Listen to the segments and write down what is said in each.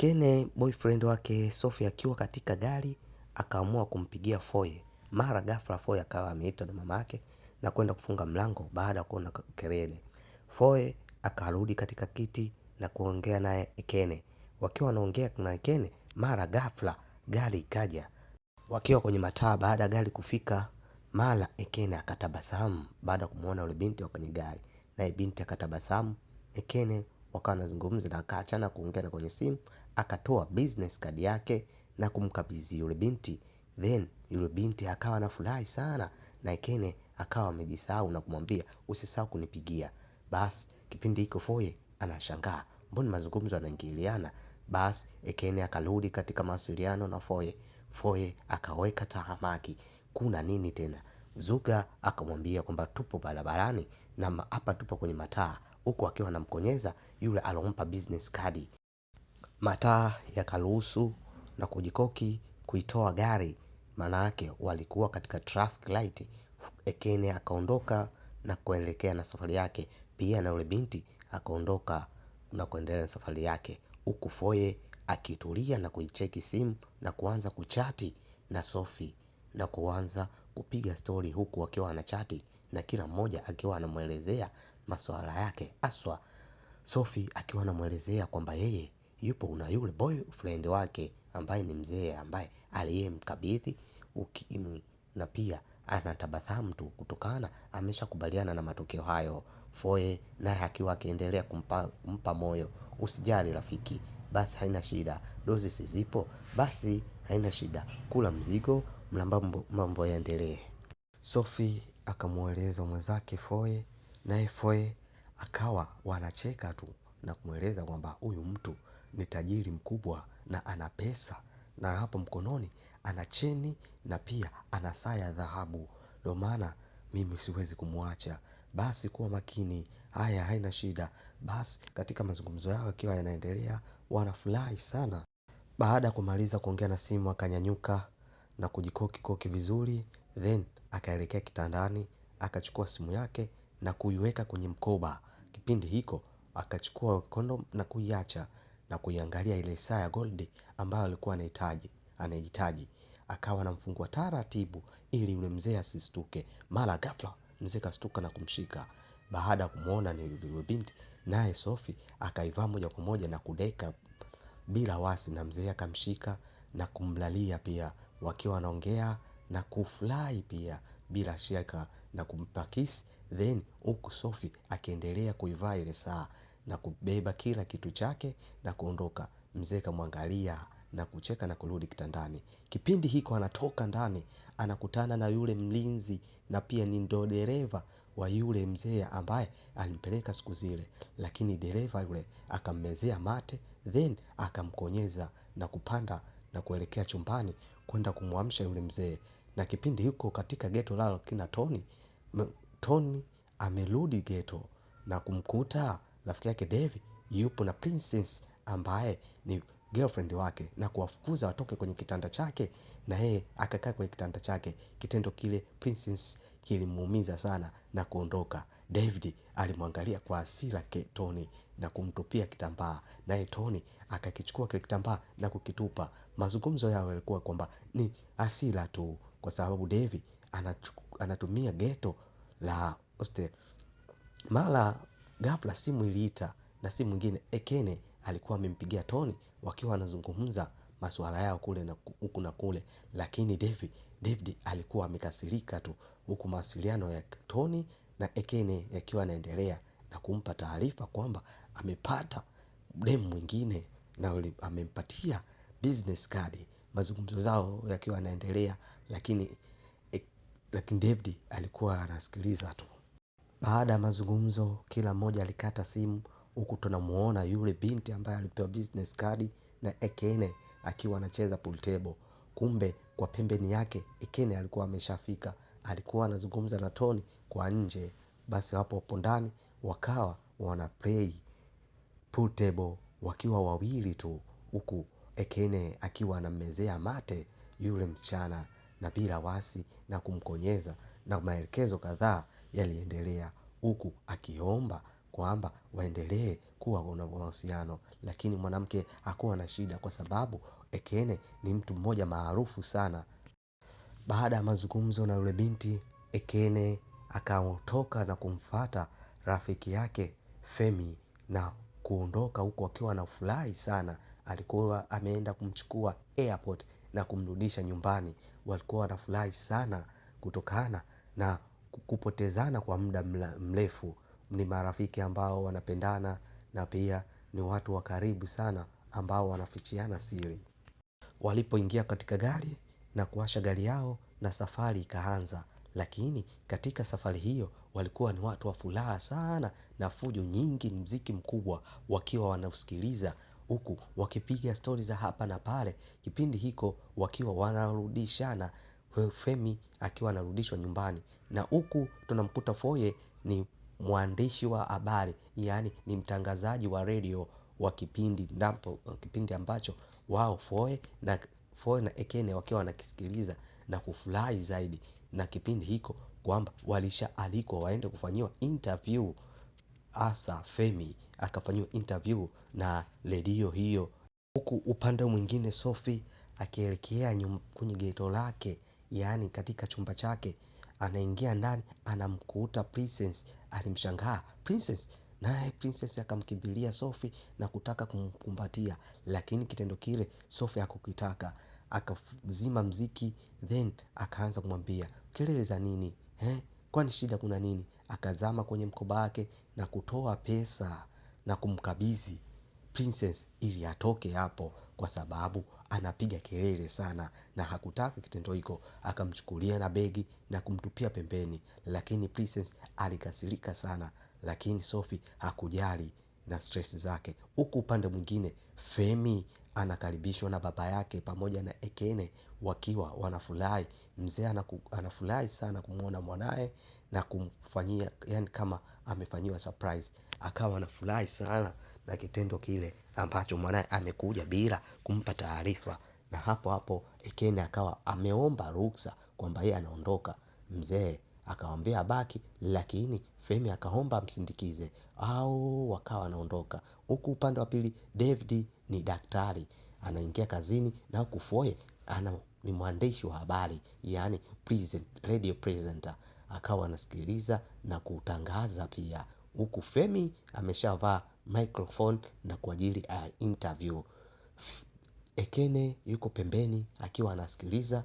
Ekene boyfriend wake Sophie akiwa katika gari akaamua kumpigia Foye. Mara ghafla Foye akawa ameitwa na mamake na kwenda kufunga mlango baada ya kuona kelele. Foye akarudi katika kiti na kuongea naye Ekene. Wakiwa wanaongea na Ekene, mara ghafla gari ikaja. Wakiwa kwenye mataa baada ya gari kufika, mara Ekene akatabasamu baada ya kumuona yule binti wa kwenye gari. Naye binti akatabasamu, Ekene wakawa wanazungumza na akaachana kuongea na kwenye simu, akatoa business card yake na kumkabidhi yule binti. Then yule binti akawa anafurahi sana na Ekene akawa amejisahau na kumwambia usisahau kunipigia. Basi kipindi hiko Foye anashangaa, mbona mazungumzo yanaingiliana? Basi Ekene akarudi katika mawasiliano na Foye. Foye akaweka tahamaki, kuna nini tena? Zuga akamwambia kwamba tupo barabarani na hapa tupo kwenye mataa, huku akiwa anamkonyeza yule alompa business card. Mataa yakaruhusu na kujikoki kuitoa gari, maanake walikuwa katika traffic light. Ekene akaondoka na kuelekea na safari yake, pia na yule binti akaondoka na kuendelea na safari yake, huku Foye akitulia na kuicheki simu na kuanza kuchati na Sophie na kuanza kupiga story, huku wakiwa wanachati na kila mmoja akiwa anamuelezea masuala yake, haswa Sophie akiwa anamuelezea kwamba yeye yupo na yule boyfriend wake ambaye ni mzee ambaye aliyemkabidhi ukimwi, na pia anatabasamu tu kutokana ameshakubaliana na matokeo hayo. Foye naye akiwa akiendelea kumpa moyo, usijali rafiki, basi haina shida, dozi si zipo, basi haina shida, kula mzigo, mambo yaendelee. Sophie akamueleza mwenzake Foye, naye Foye akawa wanacheka tu na kumweleza kwamba huyu mtu ni tajiri mkubwa na ana pesa, na hapo mkononi ana cheni na pia ana saa ya dhahabu, ndio maana mimi siwezi kumwacha. Basi kuwa makini, haya haina shida. Basi katika mazungumzo yao yakiwa yanaendelea, wanafurahi sana. Baada ya kumaliza kuongea na simu akanyanyuka na kujikoki koki vizuri, then akaelekea kitandani, akachukua simu yake na kuiweka kwenye mkoba. Kipindi hiko akachukua kondom na kuiacha na kuiangalia ile saa ya gold ambayo alikuwa anahitaji. Akawa anamfungua taratibu ili yule mzee asistuke. Mara ghafla mzee kastuka na kumshika. Baada ya kumuona ni yule binti, naye Sophie akaivaa moja kwa moja na kudeka bila wasi, na mzee akamshika na kumlalia pia, wakiwa wanaongea na kufurahi pia bila shaka na kumpa kiss. Then huku Sophie akiendelea kuivaa ile saa na kubeba kila kitu chake na kuondoka. Mzee kamwangalia na kucheka na kurudi kitandani. Kipindi hiko anatoka ndani, anakutana na yule mlinzi na pia ni ndo dereva wa yule mzee ambaye alimpeleka siku zile, lakini dereva yule akammezea mate, then akamkonyeza na kupanda na kuelekea chumbani kwenda kumwamsha yule mzee. Na kipindi hiko katika ghetto lao kina Tony amerudi ghetto na kumkuta rafiki yake Devi yupo na princess ambaye ni girlfriend wake, na kuwafukuza watoke kwenye kitanda chake na yeye akakaa kwenye kitanda chake. Kitendo kile princess kilimuumiza sana na kuondoka. David alimwangalia kwa hasira Tony na kumtupia kitambaa, naye Tony akakichukua kile kitambaa na kukitupa. Mazungumzo yao yalikuwa kwamba ni hasira tu kwa sababu David anatumia ghetto la hostel. Mara ghafla simu iliita na simu nyingine Ekene alikuwa amempigia Tony, wakiwa wanazungumza masuala yao kule na huku na kule, lakini David alikuwa amekasirika tu, huku mawasiliano ya Tony na Ekene yakiwa yanaendelea na kumpa taarifa kwamba amepata demu mwingine na amempatia business card. Mazungumzo zao yakiwa yanaendelea, lakini David alikuwa anasikiliza tu. Baada ya mazungumzo kila mmoja alikata simu, huku tunamuona yule binti ambaye alipewa business card na Ekene akiwa anacheza pool table. Kumbe kwa pembeni yake Ekene alikuwa ameshafika, alikuwa anazungumza na Tony kwa nje. Basi hapo ndani wakawa wana play pool table wakiwa wawili tu, huku Ekene akiwa anammezea mate yule msichana na bila wasi na kumkonyeza, na maelekezo kadhaa yaliendelea, huku akiomba kwamba waendelee kuwa na mahusiano. Lakini mwanamke hakuwa na shida kwa sababu Ekene ni mtu mmoja maarufu sana. Baada ya mazungumzo na yule binti, Ekene akatoka na kumfuata rafiki yake Femi na kuondoka huko akiwa anafurahi sana. Alikuwa ameenda kumchukua airport na kumrudisha nyumbani. Walikuwa wanafurahi sana kutokana na kupotezana kwa muda mrefu. Ni marafiki ambao wanapendana na pia ni watu wa karibu sana ambao wanafichiana siri. Walipoingia katika gari na kuwasha gari yao na safari ikaanza. Lakini katika safari hiyo walikuwa ni watu wa furaha sana na fujo nyingi, muziki mkubwa wakiwa wanausikiliza huku wakipiga stori za hapa na pale. Kipindi hiko wakiwa wanarudishana, Femi akiwa anarudishwa nyumbani. Na huku tunamkuta Foye ni mwandishi wa habari, yaani ni mtangazaji wa radio wa kipindi ambacho wao Foye na Ekene wakiwa wanakisikiliza na kufurahi zaidi na kipindi hiko kwamba walishaalikwa waende kufanyiwa interview. Hasa Femi akafanyiwa interview na redio hiyo. Huku upande mwingine Sophie akielekea kwenye geti lake, yaani katika chumba chake, anaingia ndani anamkuta Princess. Alimshangaa Princess, naye Princess akamkimbilia Sophie na kutaka kumkumbatia, lakini kitendo kile Sophie hakukitaka. Akazima muziki, then akaanza kumwambia kelele za nini, kwani shida kuna nini? Akazama kwenye mkoba wake na kutoa pesa na kumkabidhi Princess ili atoke hapo kwa sababu anapiga kelele sana na hakutaka kitendo hiko. Akamchukulia na begi na kumtupia pembeni, lakini Princess alikasirika sana, lakini Sophie hakujali na stress zake. Huku upande mwingine Femi anakaribishwa na baba yake pamoja na Ekene wakiwa wanafurahi. Mzee anafurahi sana kumwona mwanae na kumfanyia, yaani kama amefanyiwa surprise. Akawa anafurahi sana na kitendo kile ambacho mwanae amekuja bila kumpa taarifa. Na hapo hapo Ekene akawa ameomba ruhusa kwamba yeye anaondoka. Mzee akamwambia abaki, lakini Femi akaomba amsindikize au wakawa wanaondoka. Huku upande wa pili David ni daktari anaingia kazini, na huku Foye ni mwandishi wa habari, yaani radio presenter. Akawa anasikiliza na kutangaza pia. Huku Femi ameshavaa microphone na kwa ajili ya interview. Ekene yuko pembeni akiwa anasikiliza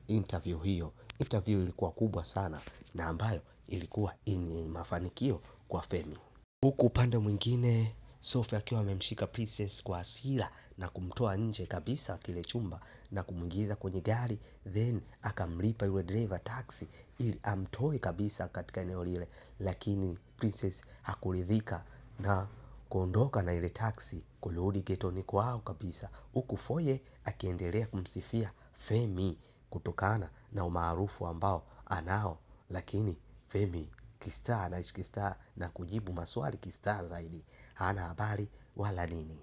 interview hiyo. Interview ilikuwa kubwa sana na ambayo ilikuwa yenye mafanikio kwa Femi. Huku upande mwingine Sophie akiwa amemshika Princess kwa hasira na kumtoa nje kabisa kile chumba na kumwingiza kwenye gari, then akamlipa yule driver taxi ili amtoe kabisa katika eneo lile. Lakini Princess hakuridhika na kuondoka na ile taxi kurudi getoni kwao kabisa. Huku Foye akiendelea kumsifia Femi kutokana na umaarufu ambao anao, lakini Femi kistaa anaishi kistaa na kujibu maswali kistaa zaidi, hana habari wala nini.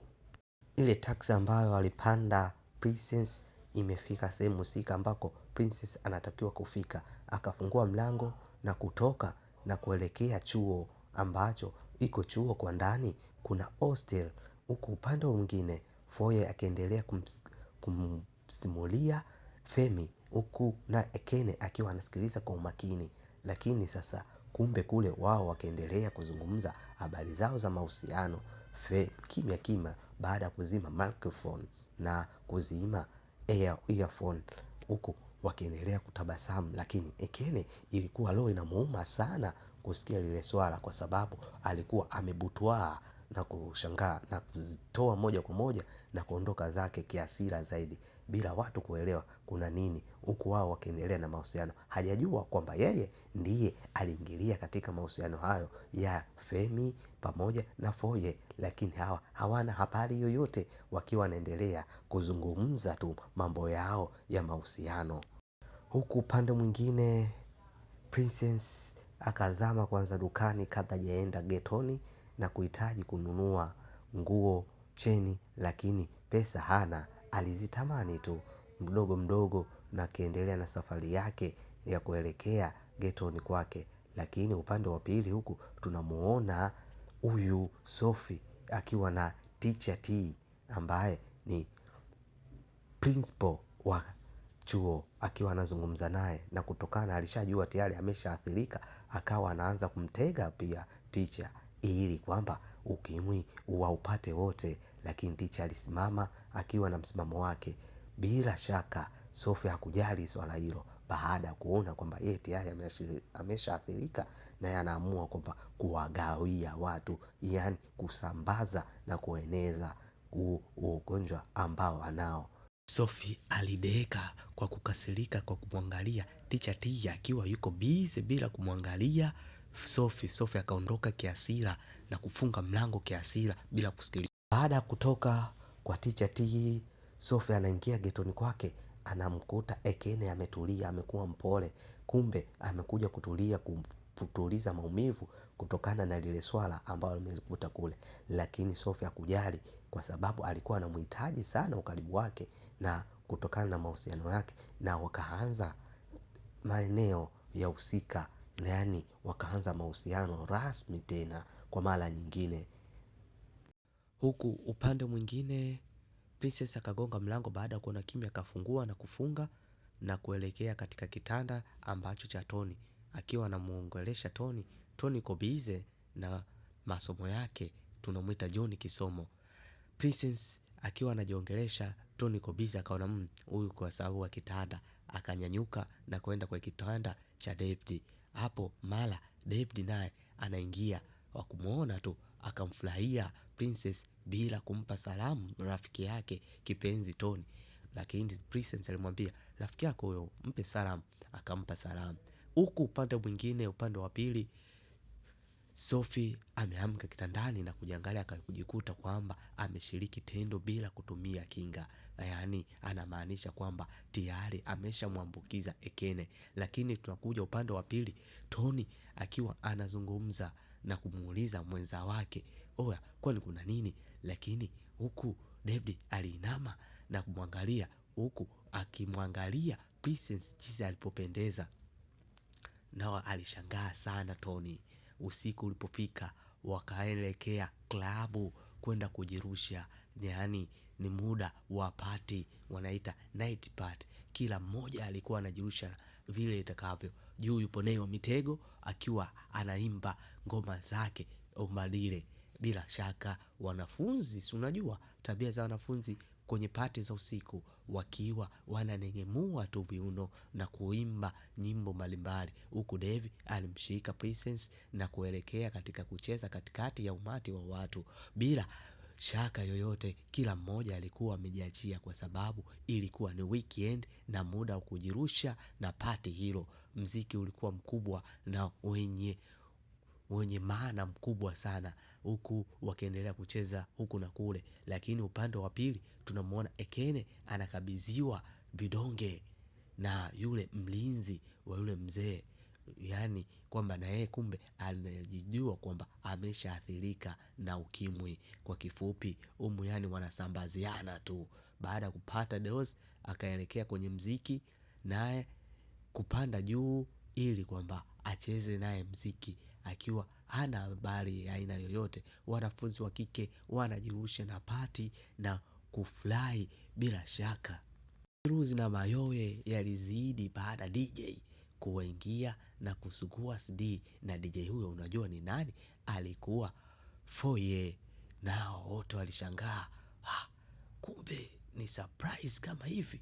Ile taxi ambayo alipanda Princess imefika sehemu husika ambako Princess anatakiwa kufika. Akafungua mlango na kutoka na kuelekea chuo ambacho iko chuo kwa ndani kuna hostel. Huku upande mwingine Foye akiendelea kumsimulia Femi huku na Ekene akiwa anasikiliza kwa umakini. Lakini sasa kumbe kule wao wakiendelea kuzungumza habari zao za mahusiano. Kimya kimya baada ya kuzima microphone na kuzima earphone, huku wakiendelea kutabasamu. Lakini Ekene ilikuwa roho inamuuma sana kusikia lile swala, kwa sababu alikuwa amebutwaa na kushangaa na kuzitoa moja kwa moja na kuondoka zake kihasira zaidi bila watu kuelewa kuna nini, huku wao wakiendelea na mahusiano. Hajajua kwamba yeye ndiye aliingilia katika mahusiano hayo ya Femi pamoja na Foye, lakini hawa hawana habari yoyote, wakiwa wanaendelea kuzungumza tu mambo yao ya mahusiano. Huku upande mwingine Princess akazama kwanza dukani kabla hajaenda getoni na kuhitaji kununua nguo, cheni, lakini pesa hana. Alizitamani tu mdogo mdogo na akiendelea na safari yake ya kuelekea getoni kwake. Lakini upande wa pili huku tunamuona huyu Sophie akiwa na teacher T ambaye ni principal wa chuo akiwa anazungumza naye, na kutokana alishajua tayari ameshaathirika, akawa anaanza kumtega pia teacher ili kwamba ukimwi waupate wote, lakini teacher alisimama akiwa na msimamo wake. Bila shaka Sophie hakujali swala hilo, baada ya kuona kwamba yeye tayari ameshaathirika, naye anaamua kwamba kuwagawia watu, yani kusambaza na kueneza ugonjwa ambao anao. Sophie alideka kwa kukasirika kwa kumwangalia teacher T akiwa yuko busy bila kumwangalia Sophie. Sophie akaondoka kiasira na kufunga mlango kiasira bila kusikiliza. Baada ya kutoka kwa teacher T, Sophie anaingia getoni kwake, anamkuta Ekene ametulia, amekuwa mpole. Kumbe amekuja kutuliza maumivu kutokana na lile swala ambalo limelikuta kule. Lakini Sophie hakujali kwa sababu alikuwa anamhitaji sana ukaribu wake, na kutokana na mahusiano yake, na wakaanza maeneo ya husika, na yani wakaanza mahusiano rasmi tena kwa mara nyingine. Huku upande mwingine Princess akagonga mlango baada ya kuona kimya, akafungua na kufunga na kuelekea katika kitanda ambacho cha Tony, akiwa anamuongelesha Tony. Tony yuko bize na masomo yake, tunamuita John Kisomo. Princess akiwa anajiongelesha, Tony yuko bize, akaona huyu kwa sababu wa kitanda, akanyanyuka na kwenda kwa kitanda cha David. Hapo mara David naye anaingia, wa kumuona tu akamfurahia Princess bila kumpa salamu rafiki yake kipenzi Tony. Lakini Princess alimwambia rafiki yako huyo mpe salamu, akampa salamu. Huku upande mwingine, upande wa pili, Sophie ameamka kitandani na kujiangalia, akajikuta kwamba ameshiriki tendo bila kutumia kinga. Yani anamaanisha kwamba tayari ameshamwambukiza Ekene. Lakini tunakuja upande wa pili, Tony akiwa anazungumza na kumuuliza mwenza wake, oya kwani kuna nini? Lakini huku David aliinama na kumwangalia, huku akimwangalia Princess jinsi alipopendeza. Nao alishangaa sana Tony. Usiku ulipofika, wakaelekea klabu kwenda kujirusha. Yani ni muda wa party, wanaita night party. Kila mmoja alikuwa anajirusha vile itakavyo. Juu yupo Nay wa Mitego akiwa anaimba ngoma zake Umalile. Bila shaka wanafunzi, si unajua tabia za wanafunzi kwenye party za usiku, wakiwa wananengemua tu viuno na kuimba nyimbo mbalimbali. Huku Devi alimshika Princess na kuelekea katika kucheza katikati ya umati wa watu. Bila shaka yoyote, kila mmoja alikuwa amejiachia kwa sababu ilikuwa ni weekend na muda wa kujirusha na party hilo. Mziki ulikuwa mkubwa na wenye maana mkubwa sana, huku wakiendelea kucheza huku na kule. Lakini upande wa pili tunamuona Ekene anakabidhiwa vidonge na yule mlinzi wa yule mzee. Yani kwamba na yeye kumbe alijijua kwamba ameshaathirika na ukimwi. Kwa kifupi yani wanasambaziana tu. Baada ya kupata dose, akaelekea kwenye mziki naye kupanda juu ili kwamba acheze naye mziki akiwa hana habari ya aina yoyote. Wanafunzi wa kike wanajirusha na party na kufurahi bila shaka. Ruzi na mayowe yalizidi baada DJ kuingia na kusugua CD. Na DJ huyo unajua ni nani? Alikuwa Foye. Nao wote walishangaa, kumbe ni surprise kama hivi.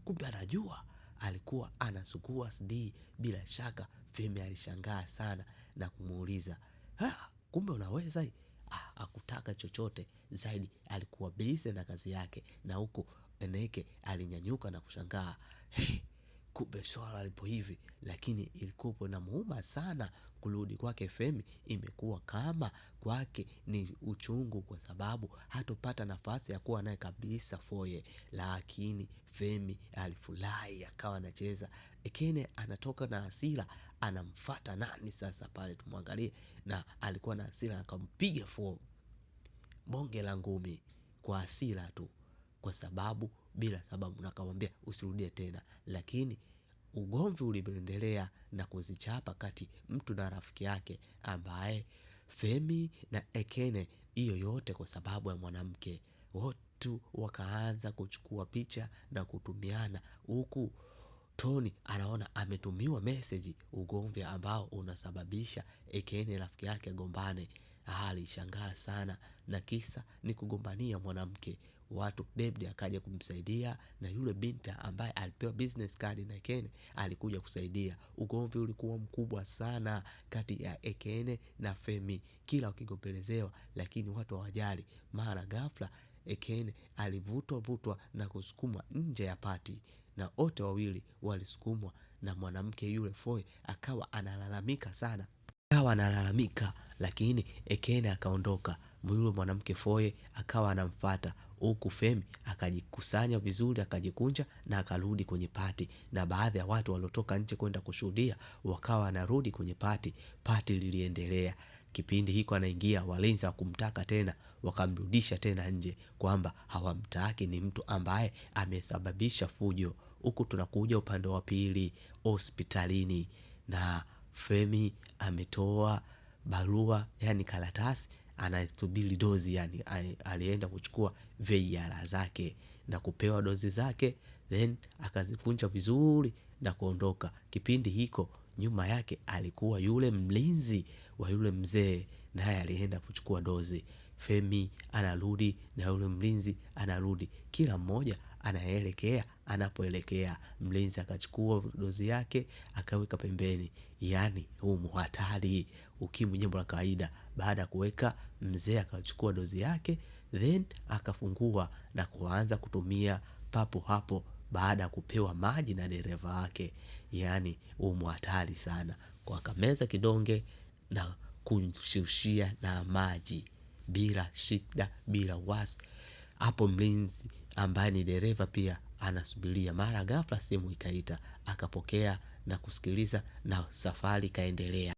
Kumbe anajua. Alikuwa anasugua CD. Bila shaka Femi alishangaa sana na kumuuliza, kumbe unaweza hii? Hakutaka chochote zaidi, alikuwa busy na kazi yake. Na huku Eneke alinyanyuka na kushangaa, kumbe swala lipo hivi. Lakini ilikuwa na muuma sana kurudi kwake Femi. Imekuwa kama kwake ni uchungu kwa sababu hatopata nafasi ya kuwa naye kabisa Foye. Lakini Femi alifurahi, akawa anacheza. Ekene anatoka na hasira, anamfuata nani sasa pale tumwangalie. Na alikuwa na hasira, akampiga bonge la ngumi kwa hasira tu, kwa sababu bila sababu, na akamwambia usirudie tena. Lakini ugomvi uliendelea na kuzichapa kati mtu na rafiki yake ambaye Femi na Ekene. Hiyo yote kwa sababu ya mwanamke. Watu wakaanza kuchukua picha na kutumiana. Huku Tony anaona ametumiwa message, ugomvi ambao unasababisha Ekene rafiki yake agombane. Alishangaa sana, na kisa ni kugombania mwanamke. Watu David akaja kumsaidia, na yule binti ambaye alipewa business card na Ekene alikuja kusaidia. Ugomvi ulikuwa mkubwa sana kati ya Ekene na Femi, kila wakigombelezewa lakini watu hawajali. Mara ghafla Ekene alivutwa na kusukumwa nje ya party, na wote wawili walisukumwa na mwanamke yule Foy. Akawa analalamika sana, lakini Ekene akaondoka. Yule mwanamke Foy akawa anamfuata, huku Femi akajikusanya vizuri, akajikunja na akarudi kwenye party. Na baadhi ya watu waliotoka nje kwenda kushuhudia wakawa wanarudi kwenye party. Party liliendelea. Kipindi hiko anaingia, walinzi hawakumtaka tena, wakamrudisha tena nje kwamba hawamtaki, ni mtu ambaye amesababisha fujo. Huku tunakuja upande wa pili, hospitalini, na Femi ametoa barua, yani karatasi, anasubiri dozi, yani alienda kuchukua VAR zake na kupewa dozi zake, then akazikunja vizuri na kuondoka. Kipindi hiko nyuma yake alikuwa yule mlinzi wa yule mzee, naye alienda kuchukua dozi. Femi anarudi na yule mlinzi anarudi, kila mmoja anaelekea anapoelekea. Mlinzi akachukua dozi yake akaweka pembeni. Yani huu hatari, ukimwi jambo la kawaida. Baada ya kuweka, mzee akachukua dozi yake, then akafungua na kuanza kutumia papo hapo, baada ya kupewa maji na dereva wake. Yani huu hatari sana. Kwa akameza kidonge na kumshushia na maji bila shida, bila wasi. Hapo mlinzi ambaye ni dereva pia anasubiria. Mara ghafla simu ikaita, akapokea na kusikiliza, na safari kaendelea.